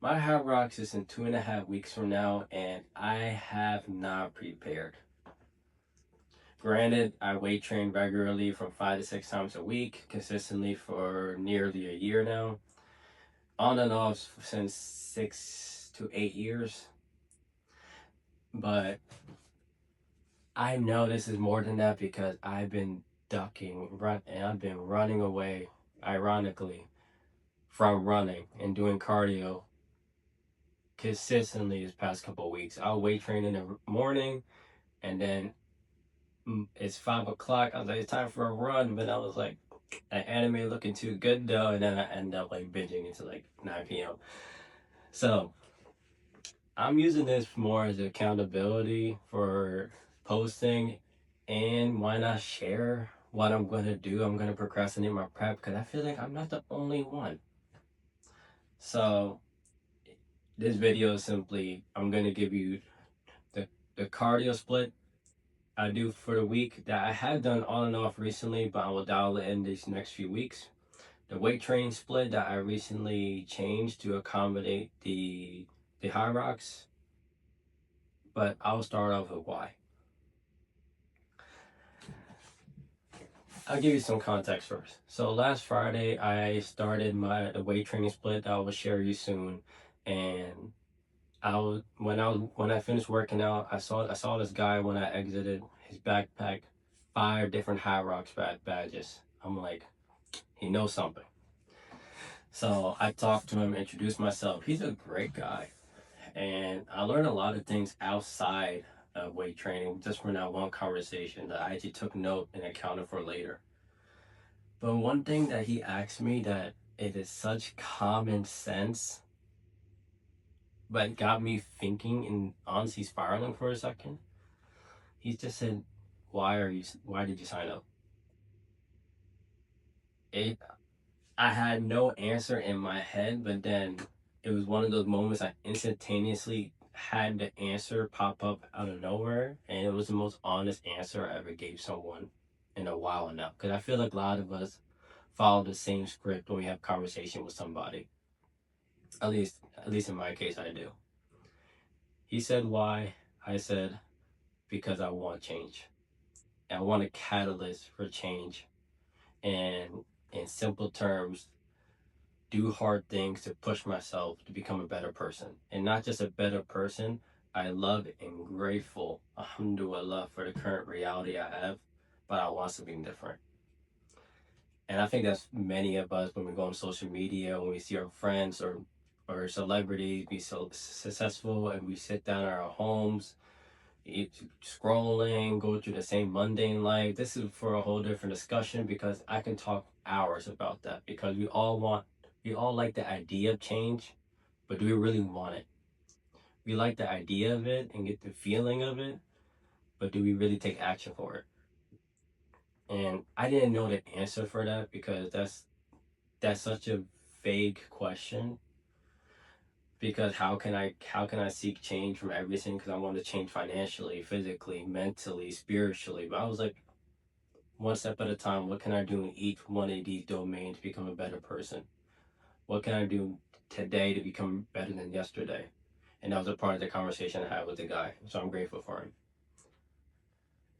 My Hyrox is in 2.5 weeks from now, and I have not prepared. Granted, I weight train regularly from 5 to 6 times a week, consistently for nearly a year now, on and off since 6 to 8 years. But I know this is more than that because I've been and I've been running away, ironically, from running and doing cardio consistently this past couple of weeks. I'll weight train in the morning, and then it's 5 o'clock. I was like, it's time for a run, but I was like, that anime looking too good though, and then I end up like binging into like 9 p.m. So I'm using this more as accountability for posting, and why not share what I'm gonna do? I'm gonna procrastinate my prep because I feel like I'm not the only one. So this video is simply I'm gonna give you the the cardio split I do for the week that I had done on and off recently, but I will dial it in these next few weeks. The weight training split that I recently changed to accommodate the Hyrox, but I'll start off with why. I'll give you some context first. So last Friday I started the weight training split that I will share you soon, and when I finished working out, I saw this guy when I exited his backpack, 5 different Hyrox badges. I'm like, he knows something. So I talked to him, introduced myself. He's a great guy, and I learned a lot of things outside of weight training just from that one conversation that I actually took note and accounted for later. But one thing that he asked me that it is such common sense, but got me thinking and honestly spiraling for a second. He just said, Why did you sign up?" It I had no answer in my head, but then it was one of those moments I instantaneously had the answer pop up out of nowhere, and it was the most honest answer I ever gave someone in a while now. Because I feel like a lot of us follow the same script when we have conversation with somebody. At least in my case, I do. He said why. I said because I want change. I want a catalyst for change, and in simple terms, do hard things to push myself to become a better person. And not just a better person, I love and grateful, alhamdulillah, for the current reality I have, but I want something different. And I think that's many of us when we go on social media, when we see our friends or celebrities be so successful, and we sit down in our homes, scrolling, go through the same mundane life. This is for a whole different discussion because I can talk hours about that because we all like the idea of change, but do we really want it? We like the idea of it and get the feeling of it, but do we really take action for it? And I didn't know the answer for that because that's such a vague question. Because how can I seek change from everything? Because I want to change financially, physically, mentally, spiritually. But I was like, one step at a time. What can I do in each one of these domains to become a better person? What can I do today to become better than yesterday? And that was a part of the conversation I had with the guy. So I'm grateful for him.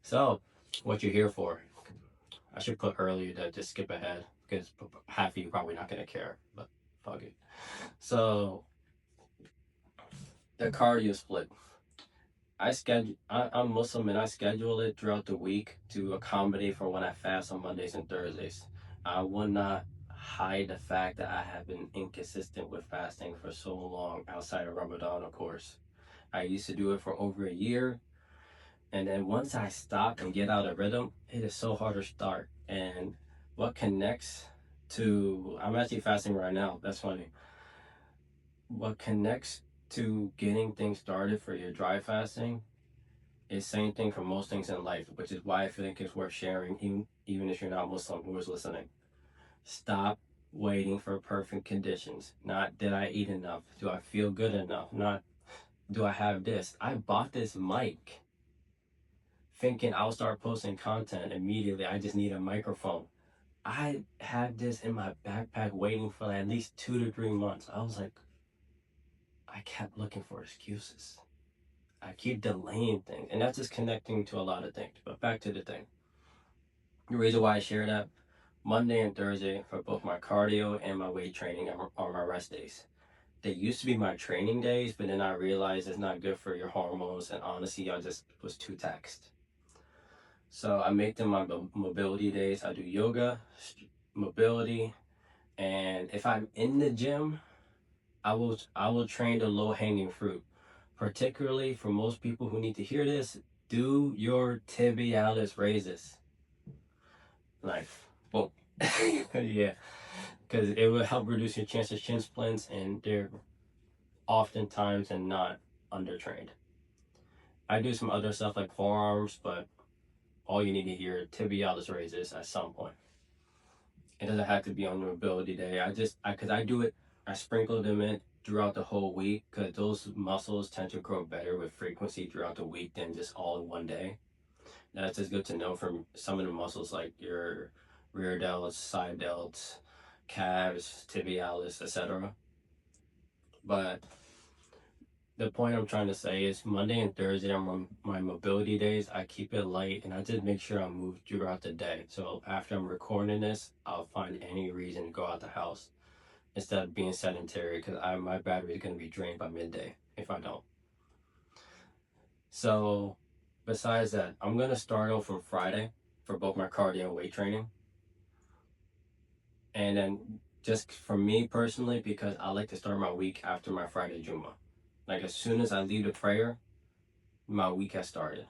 So, what you're here for? I should put earlier to just skip ahead because half of you probably not gonna care. But fuck it. So the cardio split. I'm Muslim, and I schedule it throughout the week to accommodate for when I fast on Mondays and Thursdays. I will not hide the fact that I have been inconsistent with fasting for so long outside of Ramadan, of course. I used to do it for over a year, and then once I stop and get out of rhythm, it is so hard to start. And what connects I'm actually fasting right now. That's funny. What connects to getting things started for your dry fasting is same thing for most things in life, which is why I think it's worth sharing, even if you're not Muslim who is listening. Stop waiting for perfect conditions. Not did I eat enough? Do I feel good enough? Not do I have this? I bought this mic thinking I'll start posting content immediately. I just need a microphone. I had this in my backpack waiting for at least 2 to 3 months. I was like, I kept looking for excuses. I keep delaying things, and that's just connecting to a lot of things. But back to the thing. The reason why I share that, Monday and Thursday for both my cardio and my weight training are my rest days. They used to be my training days, but then I realized it's not good for your hormones, and honestly, I just was too taxed. So I make them my mobility days. I do yoga, mobility, and if I'm in the gym, I will train the low hanging fruit. Particularly for most people who need to hear this, do your tibialis raises. Like, boom. Yeah, because it will help reduce your chance of shin splints, and they're oftentimes and not undertrained. I do some other stuff like forearms, but all you need to hear tibialis raises at some point. It doesn't have to be on your mobility day. Because I do it, I sprinkle them in throughout the whole week because those muscles tend to grow better with frequency throughout the week than just all in one day. That's just good to know from some of the muscles like your rear delts, side delts, calves, tibialis, etc. But the point I'm trying to say is Monday and Thursday are my mobility days. I keep it light and I just make sure I move throughout the day. So after I'm recording this, I'll find any reason to go out the house instead of being sedentary because my battery is going to be drained by midday if I don't. So besides that, I'm going to start off from Friday for both my cardio and weight training. And then just for me personally, because I like to start my week after my Friday Juma. Like as soon as I leave the prayer, my week has started.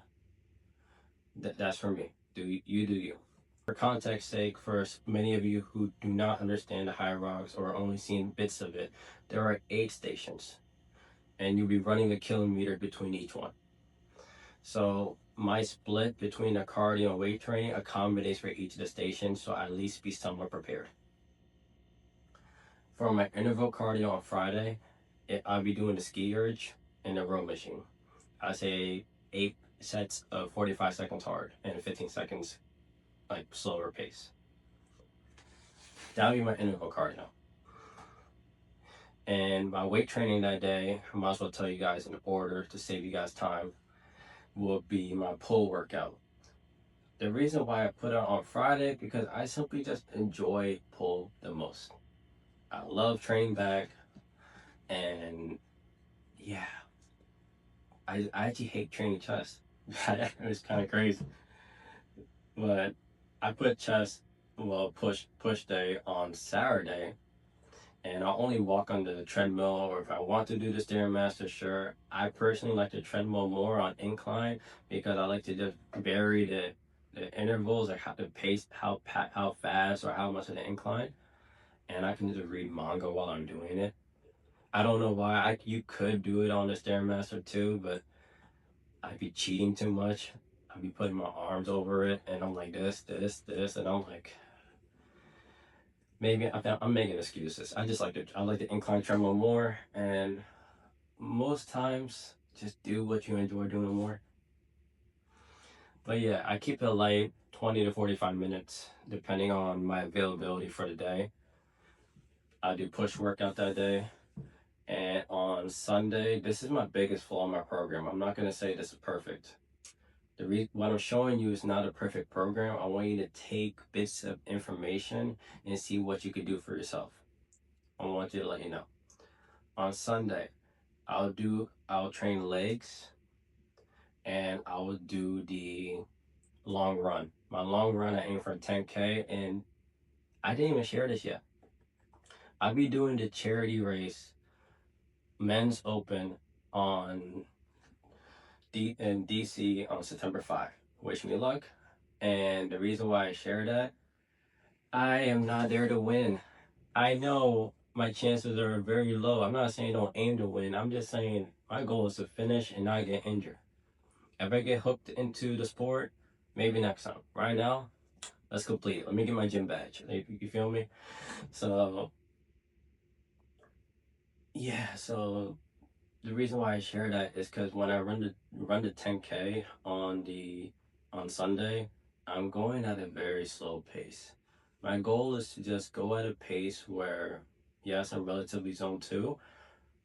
That's for me. Do you. For context sake, for many of you who do not understand the Hyrox or only seen bits of it, there are 8 stations, and you'll be running a kilometer between each one. So my split between the cardio and weight training accommodates for each of the stations, so I at least be somewhat prepared. For my interval cardio on Friday, I'll be doing the ski urge and the row machine. I say 8 sets of 45 seconds hard and 15 seconds like slower pace. That'll be my interval cardio. And my weight training that day, I might as well tell you guys in order to save you guys time, will be my pull workout. The reason why I put it on Friday because I simply just enjoy pull the most. I love training back, and yeah, I actually hate training chest. It's kind of crazy, but I put chest, well, push day on Saturday, and I'll only walk on the treadmill, or if I want to do the stairmaster, sure. I personally like the treadmill more on incline because I like to just vary the intervals, like how the pace, how fast or how much of the incline, and I can just read manga while I'm doing it. I don't know why. You could do it on the stairmaster too, but I'd be cheating too much. I'd be putting my arms over it, and I'm like this, and I'm like, maybe I'm making excuses. I like the incline treadmill more, and most times just do what you enjoy doing more. But yeah, I keep it light, 20 to 45 minutes, depending on my availability for the day. I do push workout that day. And on Sunday, this is my biggest flaw in my program. I'm not going to say this is perfect. What I'm showing you is not a perfect program. I want you to take bits of information and see what you could do for yourself. I want you to let you know. On Sunday, I'll train legs and I will do the long run. My long run, I aim for 10K, and I didn't even share this yet. I'll be doing the charity race, men's open on in DC on September 5. Wish me luck. And the reason why I share that, I am not there to win. I know my chances are very low. I'm not saying don't aim to win. I'm just saying my goal is to finish and not get injured. If I get hooked into the sport, maybe next time. Right now, let's complete it. Let me get my gym badge. You feel me? So yeah. So the reason why I share that is because when I run the 10K on Sunday, I'm going at a very slow pace. My goal is to just go at a pace where, yes, I'm relatively zone two,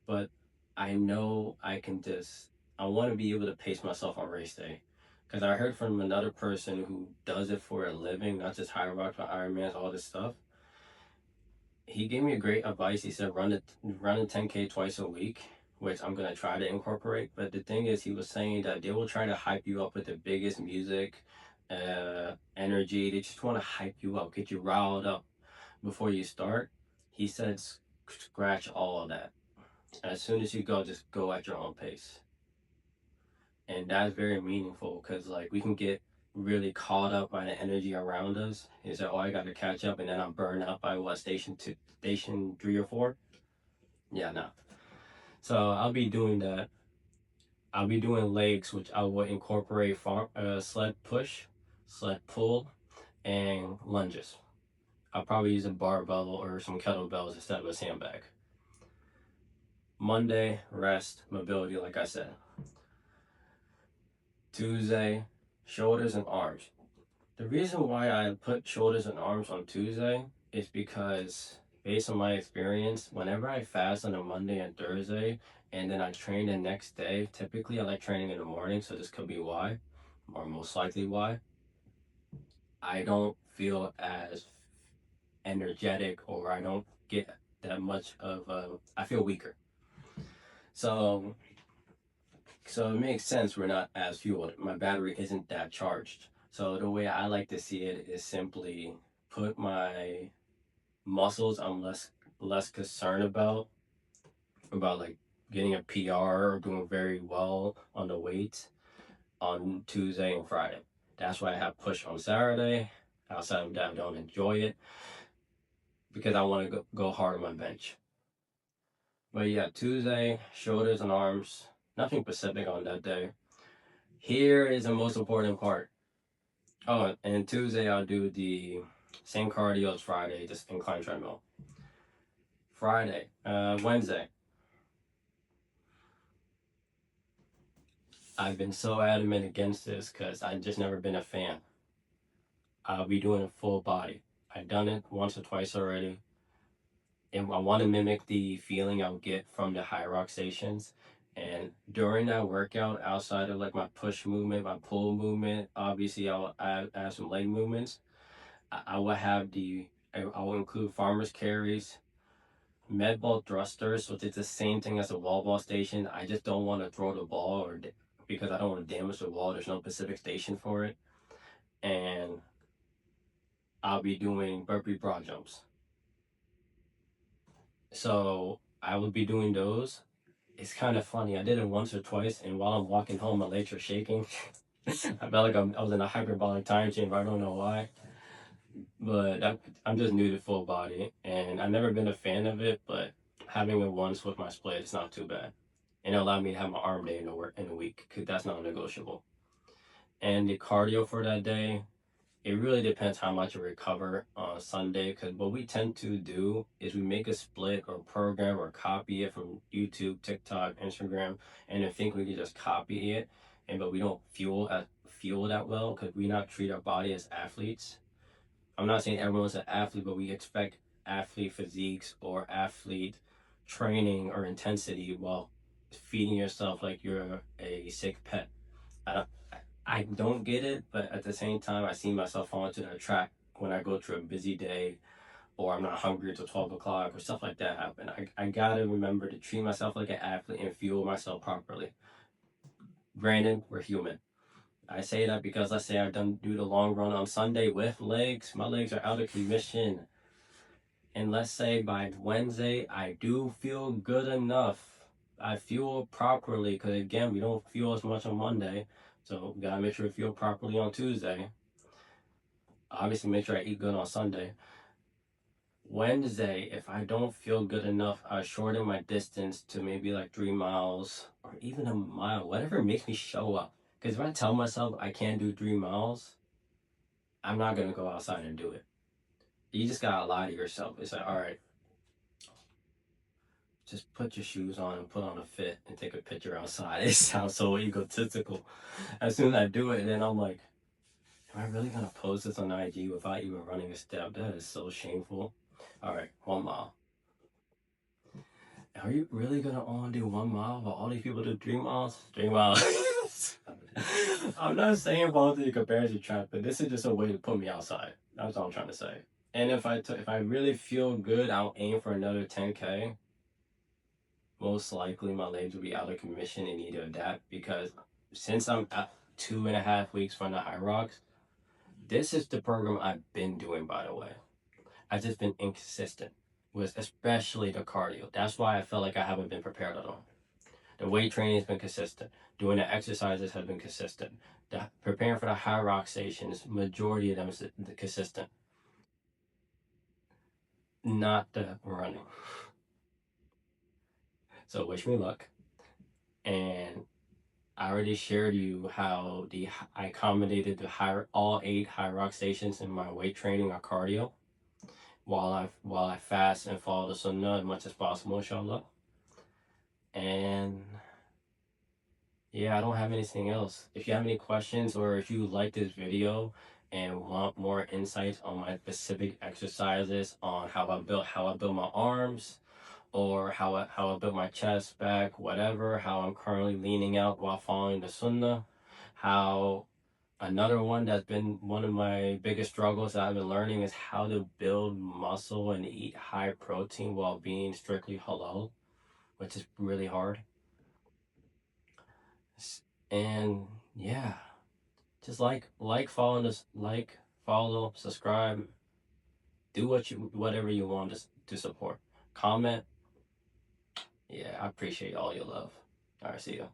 but I know I can just, I want to be able to pace myself on race day. Because I heard from another person who does it for a living, not just Hyrox, but Ironmans, all this stuff. He gave me a great advice. He said run a 10K twice a week, which I'm gonna try to incorporate. But the thing is, he was saying that they will try to hype you up with the biggest music, energy. They just want to hype you up, get you riled up before you start. He said scratch all of that. As soon as you go, just go at your own pace, and that's very meaningful because like we can get really caught up by the energy around us. He said, "Oh, I got to catch up," and then I'm burned out by what station two, station 3 or 4. Yeah, no. So I'll be doing that. I'll be doing legs, which I will incorporate sled push, sled pull, and lunges. I'll probably use a barbell or some kettlebells instead of a sandbag. Monday, rest, mobility, like I said. Tuesday, shoulders and arms. The reason why I put shoulders and arms on Tuesday is because, based on my experience, whenever I fast on a Monday and Thursday, and then I train the next day, typically I like training in the morning, so this could be why, or most likely why, I don't feel as energetic or I don't get that much of I feel weaker. So it makes sense we're not as fueled. My battery isn't that charged. So the way I like to see it is simply put my muscles I'm less concerned about like getting a PR or doing very well on the weights on Tuesday and Friday. That's why I have push on Saturday. Outside of that, I don't enjoy it because I want to go hard on my bench. But yeah, Tuesday, shoulders and arms, nothing specific on that day. Here is the most important part. Oh, and Tuesday I'll do the same cardio as Friday, just incline treadmill. Wednesday, I've been so adamant against this because I've just never been a fan. I'll be doing a full body. I've done it once or twice already. And I want to mimic the feeling I'll get from the Hyrox stations. And during that workout, outside of like my push movement, my pull movement, obviously I'll add some leg movements. I will have I will include farmer's carries, med ball thrusters, which is the same thing as a wall ball station. I just don't want to throw the ball because I don't want to damage the wall. There's no specific station for it. And I'll be doing burpee broad jumps. So I will be doing those. It's kind of funny. I did it once or twice, and while I'm walking home, my legs are shaking. I felt like I was in a hyperbolic time chamber. I don't know why, but I'm just new to full body, and I've never been a fan of it. But having it once with my split, it's not too bad, and it allowed me to have my arm day in a week because that's not negotiable. And the cardio for that day, it really depends how much I recover on Sunday. Because what we tend to do is we make a split or program or copy it from YouTube, TikTok, Instagram, and I think we can just copy it, but we don't fuel that well because we not treat our body as athletes. I'm not saying everyone's an athlete, but we expect athlete physiques or athlete training or intensity while feeding yourself like you're a sick pet. I don't, I don't get it, but at the same time, I see myself fall into that track when I go through a busy day or I'm not hungry until 12 o'clock or stuff like that happen. I gotta remember to treat myself like an athlete and fuel myself properly. Granted, we're human. I say that because let's say I've done do the long run on Sunday with legs, my legs are out of commission. And let's say by Wednesday, I do feel good enough. I fuel properly because again, we don't fuel as much on Monday. So we gotta make sure we fuel properly on Tuesday. Obviously, make sure I eat good on Sunday. Wednesday, if I don't feel good enough, I shorten my distance to maybe like 3 miles or even a mile, whatever makes me show up. Because if I tell myself I can't do 3 miles, I'm not gonna go outside and do it. You just gotta lie to yourself. It's like, all right, just put your shoes on and put on a fit and take a picture outside. It sounds so egotistical. As soon as I do it, then I'm like, am I really gonna post this on IG without even running a step? That is so shameful. All right, 1 mile. are you really gonna only do 1 mile while all these people do 3 miles? 3 miles. I'm not saying both of you comparison trap, but this is just a way to put me outside. That's all I'm trying to say. And if I really feel good, I'll aim for another 10K. Most likely my legs will be out of commission and need to adapt because since I'm at 2.5 weeks from the Hyrox, this is the program I've been doing, by the way. I've just been inconsistent with especially the cardio. That's why I felt like I haven't been prepared at all. The weight training has been consistent. Doing the exercises have been consistent. Preparing for the Hyrox stations, majority of them is consistent. Not the running. So wish me luck. And I already shared you how I accommodated all 8 Hyrox stations in my weight training or cardio while I fast and follow the sunnah as much as possible, inshallah. And yeah, I don't have anything else. If you have any questions or if you like this video and want more insights on my specific exercises on how I build my arms or how I build my chest, back, whatever, how I'm currently leaning out while following the sunnah, how another one that's been one of my biggest struggles that I've been learning is how to build muscle and eat high protein while being strictly halal, which is really hard. And yeah, just follow this, follow, subscribe, do whatever you want to support. Comment. Yeah, I appreciate all your love. All right, see you.